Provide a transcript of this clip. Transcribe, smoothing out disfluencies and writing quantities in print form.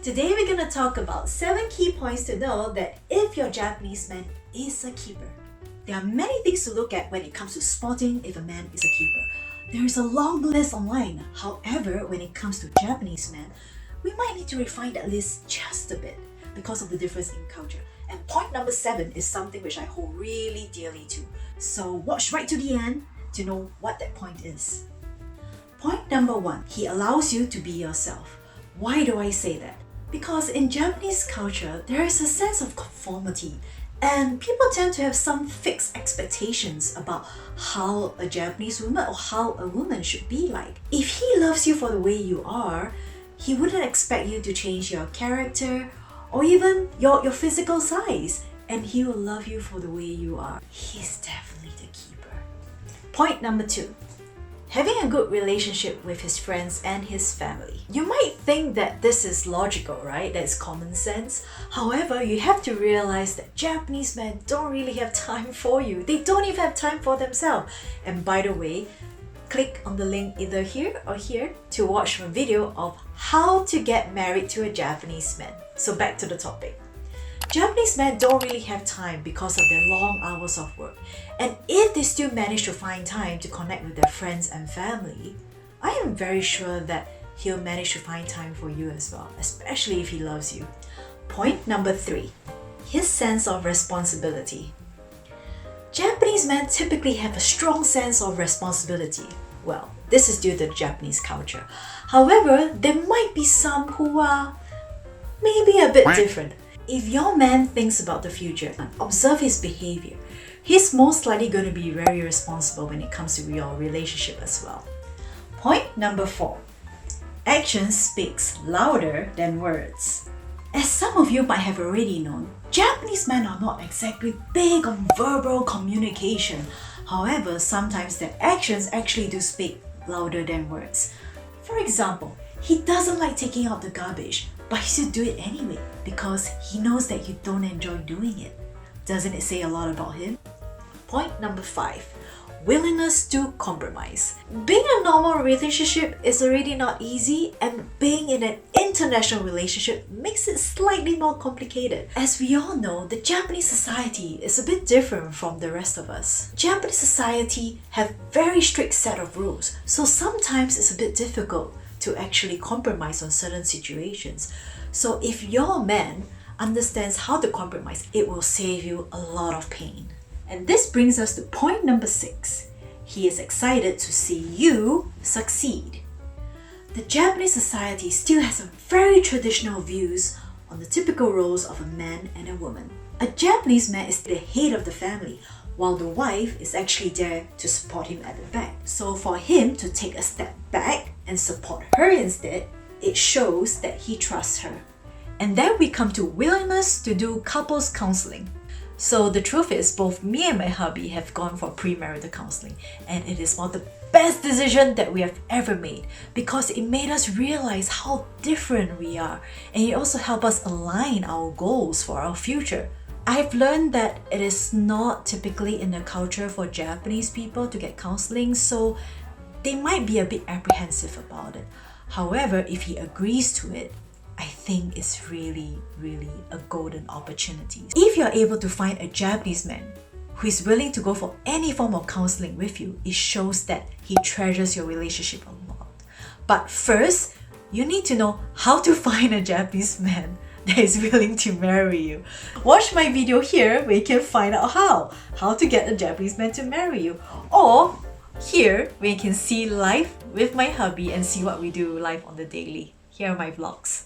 Today we're going to talk about 7 key points to know that if your Japanese man is a keeper. There are many things to look at when it comes to spotting if a man is a keeper. There is a long list online. However, when it comes to Japanese men, we might need to refine that list just a bit because of the difference in culture. And point number 7 is something which I hold really dearly to. So watch right to the end to know what that point is. Point number 1, he allows you to be yourself. Why do I say that? Because in Japanese culture, there is a sense of conformity and people tend to have some fixed expectations about how a Japanese woman or how a woman should be like. If he loves you for the way you are, he wouldn't expect you to change your character or even your physical size, and he will love you for the way you are. He's definitely the keeper. Point number 2. Having a good relationship with his friends and his family. You might think that this is logical, right? That's common sense. However, you have to realize that Japanese men don't really have time for you. They don't even have time for themselves. And by the way, click on the link either here or here to watch a video of how to get married to a Japanese man. So back to the topic. Japanese men don't really have time because of their long hours of work. And if they still manage to find time to connect with their friends and family, I am very sure that he'll manage to find time for you as well, especially if he loves you. Point number 3, his sense of responsibility. Japanese men typically have a strong sense of responsibility. Well, this is due to the Japanese culture. However, there might be some who are maybe a bit different. If your man thinks about the future, observe his behavior. He's most likely going to be very responsible when it comes to your relationship as well. Point number 4. Action speaks louder than words. As some of you might have already known, Japanese men are not exactly big on verbal communication. However, sometimes their actions actually do speak louder than words. For example, he doesn't like taking out the garbage, but he still do it anyway because he knows that you don't enjoy doing it. Doesn't it say a lot about him? Point number 5. Willingness to compromise. Being a normal relationship is already not easy, and being in an international relationship makes it slightly more complicated. As we all know, the Japanese society is a bit different from the rest of us. Japanese society have very strict set of rules, so sometimes it's a bit difficult to actually compromise on certain situations. So if your man understands how to compromise, it will save you a lot of pain. And this brings us to point number 6. He is excited to see you succeed. The Japanese society still has a very traditional views on the typical roles of a man and a woman. A Japanese man is the head of the family, while the wife is actually there to support him at the back. So for him to take a step back and support her instead, it shows that he trusts her. And then we come to willingness to do couples counseling. So the truth is, both me and my hubby have gone for premarital counseling, and it is one of the best decisions that we have ever made because it made us realize how different we are, and it also helped us align our goals for our future. I've learned that it is not typically in the culture for Japanese people to get counseling, so they might be a bit apprehensive about it. However, if he agrees to it, I think it's really a golden opportunity. If you're able to find a Japanese man who is willing to go for any form of counseling with you, it shows that he treasures your relationship a lot. But first, you need to know how to find a Japanese man that is willing to marry you. Watch my video here where you can find out how to get a Japanese man to marry you. Or here where you can see live with my hubby and see what we do live on the daily. Here are my vlogs.